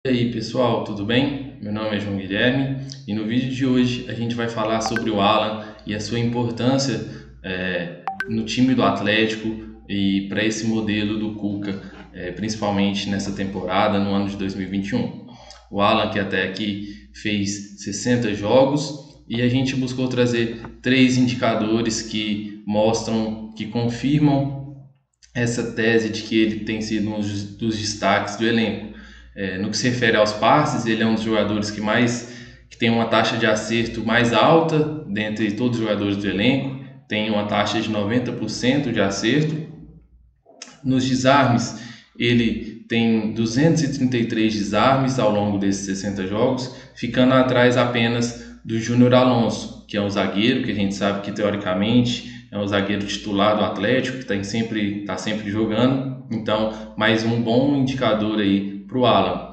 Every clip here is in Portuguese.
E aí pessoal, tudo bem? Meu nome é João Guilherme e no vídeo de hoje a gente vai falar sobre o Alan e a sua importância no time do Atlético e para esse modelo do Cuca, principalmente nessa temporada, no ano de 2021. O Alan, que até aqui fez 60 jogos, e a gente buscou trazer 3 indicadores que mostram, que confirmam essa tese de que ele tem sido um dos destaques do elenco. No que se refere aos passes, ele é um dos jogadores que tem uma taxa de acerto mais alta dentre todos os jogadores do elenco, tem uma taxa de 90% de acerto. Nos desarmes, ele tem 233 desarmes ao longo desses 60 jogos, ficando atrás apenas do Júnior Alonso, que é um zagueiro que a gente sabe que teoricamente é um zagueiro titular do Atlético, que está sempre jogando. Então, mais um bom indicador aí para o Alan.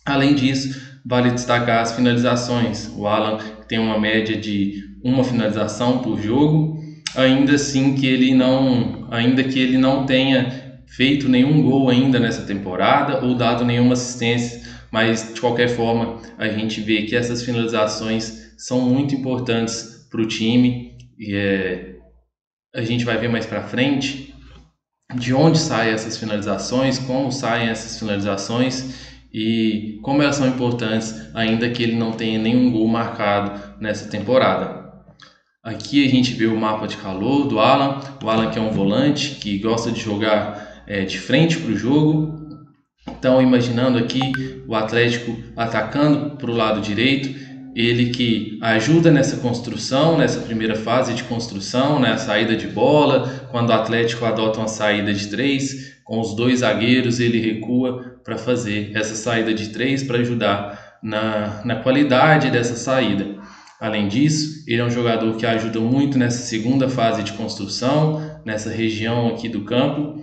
Além disso, vale destacar as finalizações. O Alan tem uma média de uma finalização por jogo, ainda que ele não tenha feito nenhum gol ainda nessa temporada ou dado nenhuma assistência, mas de qualquer forma a gente vê que essas finalizações são muito importantes para o time e a gente vai ver mais para frente de onde saem essas finalizações, como saem essas finalizações e como elas são importantes, ainda que ele não tenha nenhum gol marcado nessa temporada. Aqui a gente vê o mapa de calor do Alan, o Alan que é um volante que gosta de jogar de frente para o jogo. Então, imaginando aqui o Atlético atacando para o lado direito, ele que ajuda nessa construção, nessa primeira fase de construção, né, a saída de bola. Quando o Atlético adota uma saída de 3, com os 2 zagueiros, ele recua para fazer essa saída de 3 para ajudar na qualidade dessa saída. Além disso, ele é um jogador que ajuda muito nessa segunda fase de construção, nessa região aqui do campo,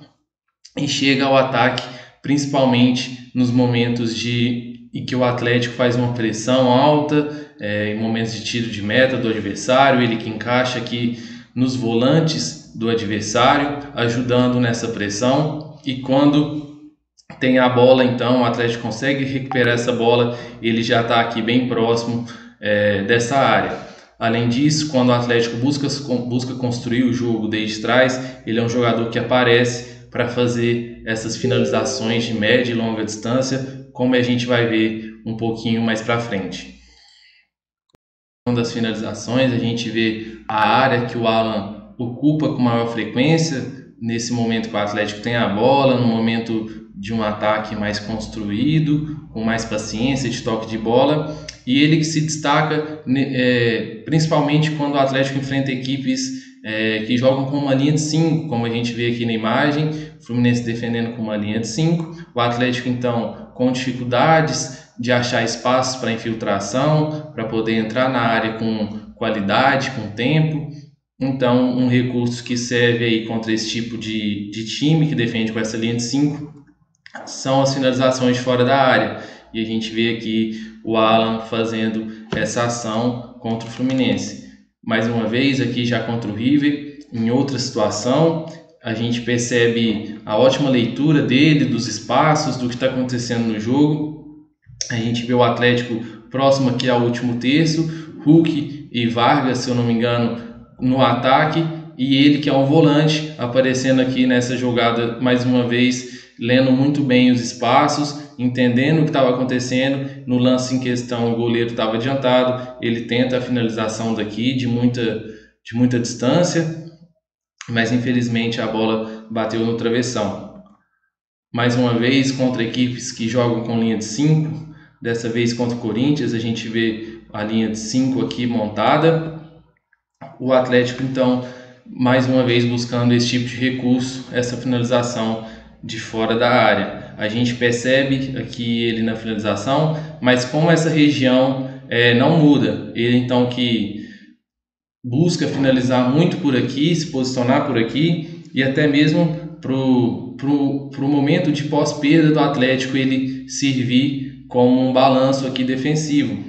e chega ao ataque principalmente nos momentos em que o Atlético faz uma pressão alta, em momentos de tiro de meta do adversário, ele que encaixa aqui nos volantes do adversário, ajudando nessa pressão. E quando tem a bola, então o Atlético consegue recuperar essa bola, ele já está aqui bem próximo dessa área. Além disso, quando o Atlético busca construir o jogo desde trás, ele é um jogador que aparece para fazer essas finalizações de média e longa distância, como a gente vai ver um pouquinho mais para frente. Das finalizações, a gente vê a área que o Alan ocupa com maior frequência, nesse momento que o Atlético tem a bola, no momento de um ataque mais construído, com mais paciência de toque de bola, e ele que se destaca principalmente quando o Atlético enfrenta equipes que jogam com uma linha de 5, como a gente vê aqui na imagem, o Fluminense defendendo com uma linha de 5, o Atlético então com dificuldades de achar espaços para infiltração, para poder entrar na área com qualidade, com tempo. Então, um recurso que serve aí contra esse tipo de time que defende com essa linha de 5 são as finalizações de fora da área. E a gente vê aqui o Alan fazendo essa ação contra o Fluminense. Mais uma vez, aqui já contra o River, em outra situação, a gente percebe a ótima leitura dele, dos espaços, do que está acontecendo no jogo. A gente vê o Atlético próximo aqui ao último terço, Hulk e Vargas, se eu não me engano, no ataque, e ele que é um volante, aparecendo aqui nessa jogada mais uma vez, lendo muito bem os espaços, entendendo o que estava acontecendo. No lance em questão, o goleiro estava adiantado, ele tenta a finalização daqui de muita distância, mas infelizmente a bola bateu no travessão. Mais uma vez, contra equipes que jogam com linha de 5, dessa vez contra o Corinthians, a gente vê a linha de 5 aqui montada. O Atlético, então, mais uma vez buscando esse tipo de recurso, essa finalização de fora da área. A gente percebe aqui ele na finalização, mas como essa região não muda, ele então que busca finalizar muito por aqui, se posicionar por aqui, e até mesmo pro momento de pós-perda do Atlético ele servir como um balanço aqui defensivo.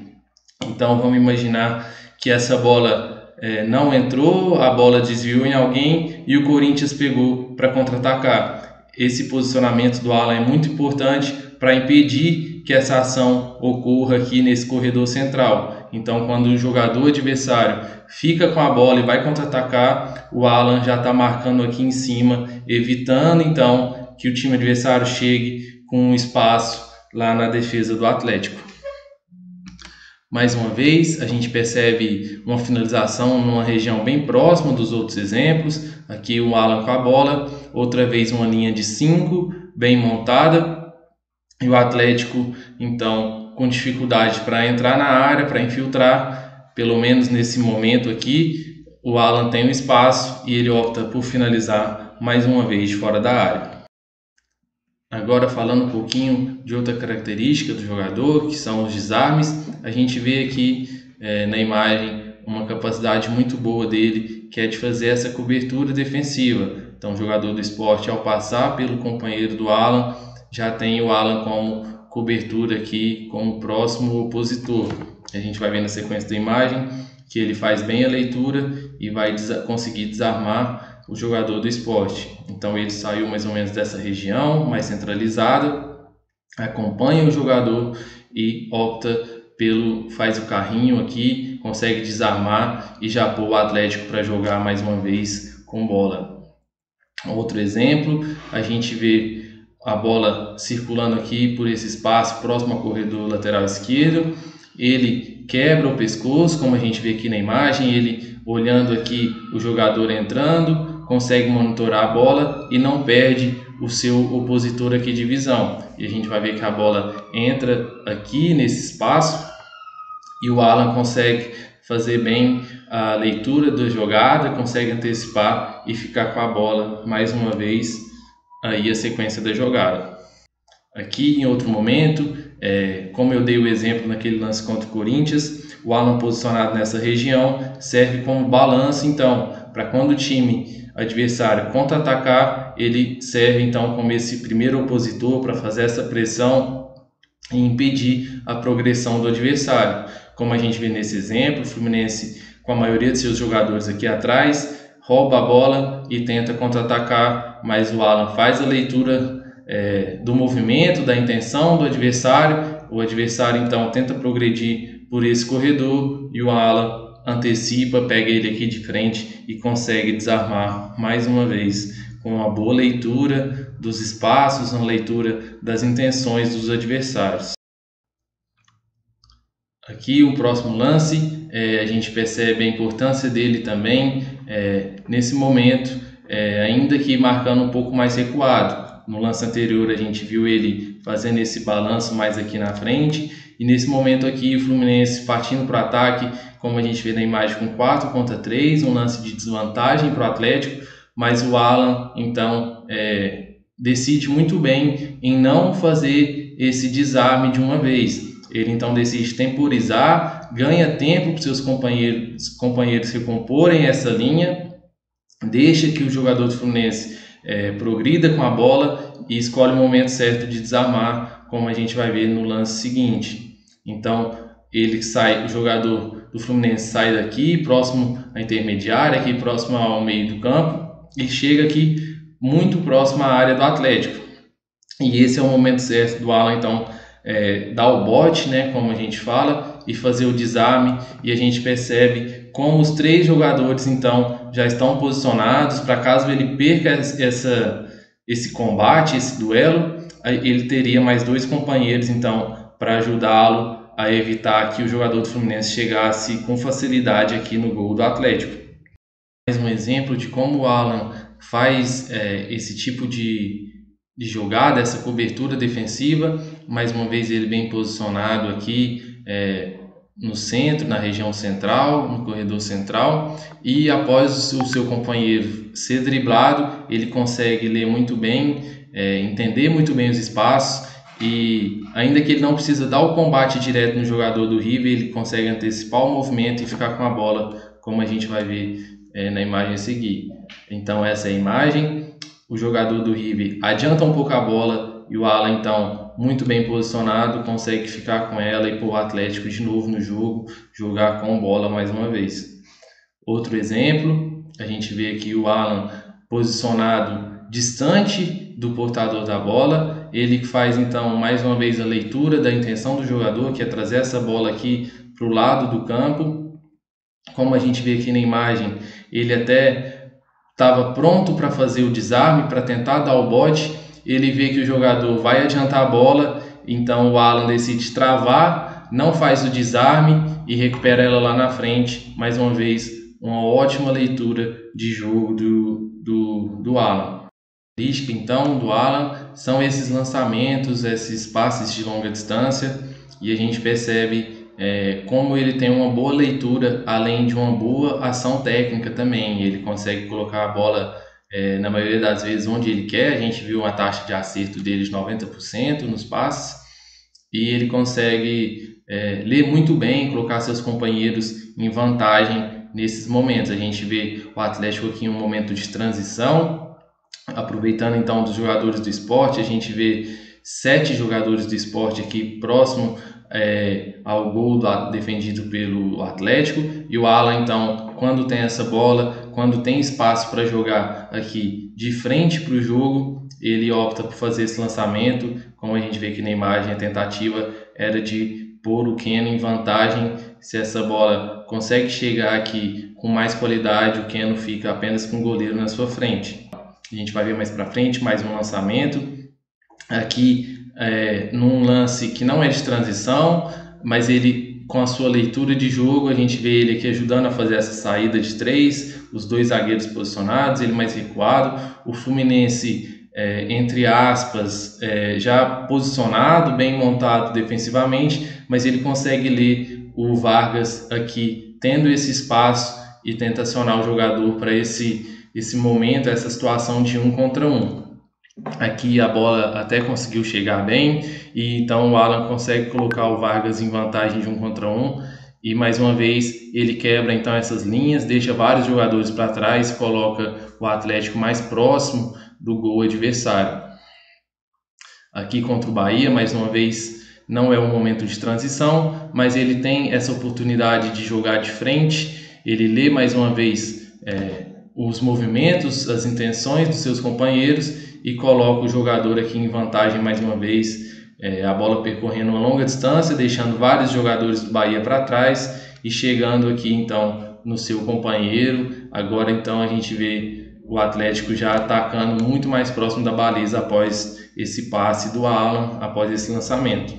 Então vamos imaginar que essa bola não entrou, a bola desviou em alguém e o Corinthians pegou para contra-atacar. Esse posicionamento do Alan é muito importante para impedir que essa ação ocorra aqui nesse corredor central. Então, quando o jogador adversário fica com a bola e vai contra-atacar, o Alan já está marcando aqui em cima, evitando então que o time adversário chegue com um espaço lá na defesa do Atlético. Mais uma vez, a gente percebe uma finalização numa região bem próxima dos outros exemplos. Aqui o Alan com a bola, outra vez uma linha de 5, bem montada. E o Atlético, então, com dificuldade para entrar na área, para infiltrar. Pelo menos nesse momento aqui, o Alan tem um espaço e ele opta por finalizar mais uma vez de fora da área. Agora falando um pouquinho de outra característica do jogador, que são os desarmes, a gente vê aqui na imagem uma capacidade muito boa dele, que é de fazer essa cobertura defensiva. Então o jogador do Sport, ao passar pelo companheiro do Alan, já tem o Alan como cobertura aqui, como próximo opositor. A gente vai ver na sequência da imagem que ele faz bem a leitura e vai conseguir desarmar o jogador do Sport. Então ele saiu mais ou menos dessa região, mais centralizada, acompanha o jogador e opta faz o carrinho aqui, consegue desarmar e já pôr o Atlético para jogar mais uma vez com bola. Outro exemplo, a gente vê a bola circulando aqui por esse espaço próximo ao corredor lateral esquerdo. Ele quebra o pescoço, como a gente vê aqui na imagem, ele olhando aqui o jogador entrando, consegue monitorar a bola e não perde o seu opositor aqui de visão. E a gente vai ver que a bola entra aqui nesse espaço e o Alan consegue fazer bem a leitura da jogada, consegue antecipar e ficar com a bola mais uma vez aí a sequência da jogada. Aqui em outro momento, como eu dei o exemplo naquele lance contra o Corinthians, o Alan posicionado nessa região serve como balanço, então, para quando o time adversário contra-atacar, ele serve então como esse primeiro opositor para fazer essa pressão e impedir a progressão do adversário. Como a gente vê nesse exemplo, o Fluminense, com a maioria de seus jogadores aqui atrás, rouba a bola e tenta contra-atacar, mas o Alan faz a leitura do movimento, da intenção do adversário. O adversário então tenta progredir por esse corredor e o Alan antecipa, pega ele aqui de frente e consegue desarmar mais uma vez com uma boa leitura dos espaços, uma leitura das intenções dos adversários. Aqui o próximo lance, a gente percebe a importância dele também nesse momento, ainda que marcando um pouco mais recuado. No lance anterior a gente viu ele fazendo esse balanço mais aqui na frente e nesse momento aqui o Fluminense partindo para o ataque, como a gente vê na imagem, com 4 contra 3, um lance de desvantagem para o Atlético, mas o Alan então decide muito bem em não fazer esse desarme de uma vez. Ele então decide temporizar, ganha tempo para seus companheiros recomporem essa linha, deixa que o jogador do Fluminense progrida com a bola e escolhe o momento certo de desarmar, como a gente vai ver no lance seguinte. Então o jogador do Fluminense sai daqui, próximo à intermediária, aqui próximo ao meio do campo, e chega aqui muito próximo à área do Atlético. E esse é o momento certo do Alan então dar o bote, como a gente fala, e fazer o desarme, e a gente percebe como os 3 jogadores então já estão posicionados para caso ele perca esse combate, esse duelo, ele teria mais 2 companheiros então para ajudá-lo a evitar que o jogador do Fluminense chegasse com facilidade aqui no gol do Atlético. Mais um exemplo de como o Alan faz esse tipo de jogada, essa cobertura defensiva. Mais uma vez ele bem posicionado aqui no centro, na região central, no corredor central, e após o seu companheiro ser driblado, ele consegue ler muito bem, entender muito bem os espaços, e ainda que ele não precisa dar o combate direto no jogador do River, ele consegue antecipar o movimento e ficar com a bola, como a gente vai ver na imagem a seguir. Então essa é a imagem, o jogador do River adianta um pouco a bola e o Alan então muito bem posicionado consegue ficar com ela e pôr o Atlético de novo no jogo, jogar com bola mais uma vez. Outro exemplo, a gente vê aqui o Alan posicionado distante do portador da bola ele faz então mais uma vez a leitura da intenção do jogador, que é trazer essa bola aqui para o lado do campo. Como a gente vê aqui na imagem, ele até estava pronto para fazer o desarme, para tentar dar o bote. Ele vê que o jogador vai adiantar a bola, então o Alan decide travar, não faz o desarme e recupera ela lá na frente. Mais uma vez, uma ótima leitura de jogo do Alan. A característica então do Alan são esses lançamentos, esses passes de longa distância, e a gente percebe como ele tem uma boa leitura, além de uma boa ação técnica também. Ele consegue colocar a bola na maioria das vezes onde ele quer. A gente viu uma taxa de acerto dele de 90% nos passes, e ele consegue ler muito bem, colocar seus companheiros em vantagem nesses momentos. A gente vê o Atlético aqui em um momento de transição, aproveitando então dos jogadores do Sport. A gente vê 7 jogadores do Sport aqui próximo ao gol defendido pelo Atlético, e o Alan então, quando tem essa bola, quando tem espaço para jogar aqui de frente para o jogo, ele opta por fazer esse lançamento. Como a gente vê aqui na imagem, a tentativa era de pôr o Keno em vantagem. Se essa bola consegue chegar aqui com mais qualidade, o Keno fica apenas com o goleiro na sua frente. A gente vai ver mais para frente mais um lançamento aqui num lance que não é de transição, mas ele, com a sua leitura de jogo, a gente vê ele aqui ajudando a fazer essa saída de 3, os 2 zagueiros posicionados, ele mais recuado, o Fluminense entre aspas já posicionado, bem montado defensivamente, mas ele consegue ler o Vargas aqui tendo esse espaço e tenta acionar o jogador para esse momento, essa situação de 1 contra 1. Aqui a bola até conseguiu chegar bem, e então o Alan consegue colocar o Vargas em vantagem de 1 contra 1, e mais uma vez ele quebra então essas linhas, deixa vários jogadores para trás, coloca o Atlético mais próximo do gol adversário. Aqui contra o Bahia, mais uma vez, não é um momento de transição, mas ele tem essa oportunidade de jogar de frente. Ele lê mais uma vez os movimentos, as intenções dos seus companheiros e coloca o jogador aqui em vantagem mais uma vez, a bola percorrendo uma longa distância, deixando vários jogadores do Bahia para trás e chegando aqui então no seu companheiro. Agora então a gente vê o Atlético já atacando muito mais próximo da baliza após esse passe do Alan, após esse lançamento.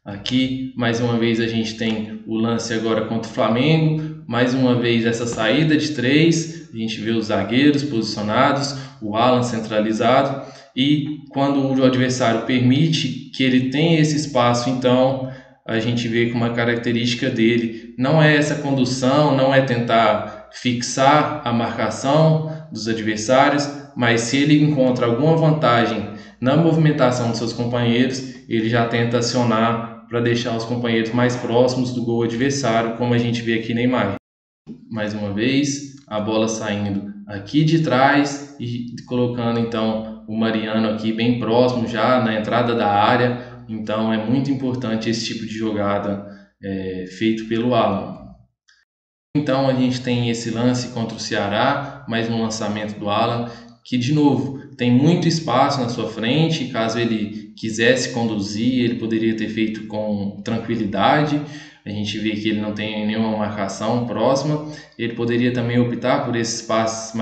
Aqui mais uma vez a gente tem o lance agora contra o Flamengo, mais uma vez essa saída de 3, a gente vê os zagueiros posicionados, o Alan centralizado, e quando o adversário permite que ele tenha esse espaço, então a gente vê que uma característica dele não é essa condução, não é tentar fixar a marcação dos adversários, mas se ele encontra alguma vantagem na movimentação dos seus companheiros, ele já tenta acionar para deixar os companheiros mais próximos do gol adversário, como a gente vê aqui na imagem. Mais uma vez, a bola saindo aqui de trás e colocando então o Mariano aqui bem próximo, já na entrada da área. Então é muito importante esse tipo de jogada feito pelo Alan. Então a gente tem esse lance contra o Ceará, mais um lançamento do Alan, que de novo tem muito espaço na sua frente. Caso ele quisesse conduzir, ele poderia ter feito com tranquilidade. A gente vê que ele não tem nenhuma marcação próxima. Ele poderia também optar por esses passes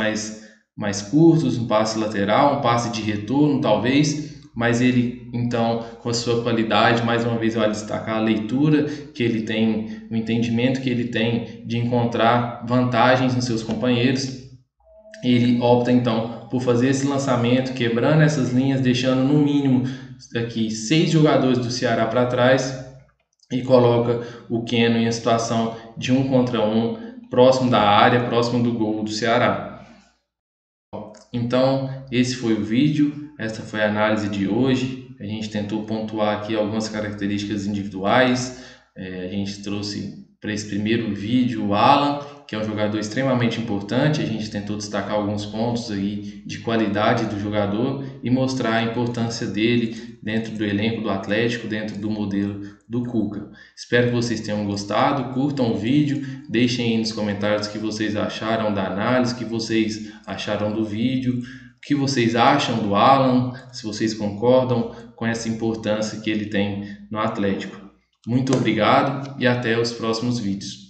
mais curtos, um passe lateral, um passe de retorno talvez, mas ele então, com a sua qualidade, mais uma vez vale destacar a leitura que ele tem, o entendimento que ele tem de encontrar vantagens nos seus companheiros. Ele opta então por fazer esse lançamento, quebrando essas linhas, deixando no mínimo aqui 6 jogadores do Ceará para trás, e coloca o Keno em a situação de 1 contra 1, próximo da área, próximo do gol do Ceará. Então esse foi o vídeo, essa foi a análise de hoje. A gente tentou pontuar aqui algumas características individuais. A gente trouxe para esse primeiro vídeo o Alan, que é um jogador extremamente importante. A gente tentou destacar alguns pontos aí de qualidade do jogador e mostrar a importância dele dentro do elenco do Atlético, dentro do modelo do Cuca. Espero que vocês tenham gostado, curtam o vídeo, deixem aí nos comentários o que vocês acharam da análise, o que vocês acharam do vídeo, que vocês acham do Alan, se vocês concordam com essa importância que ele tem no Atlético. Muito obrigado e até os próximos vídeos.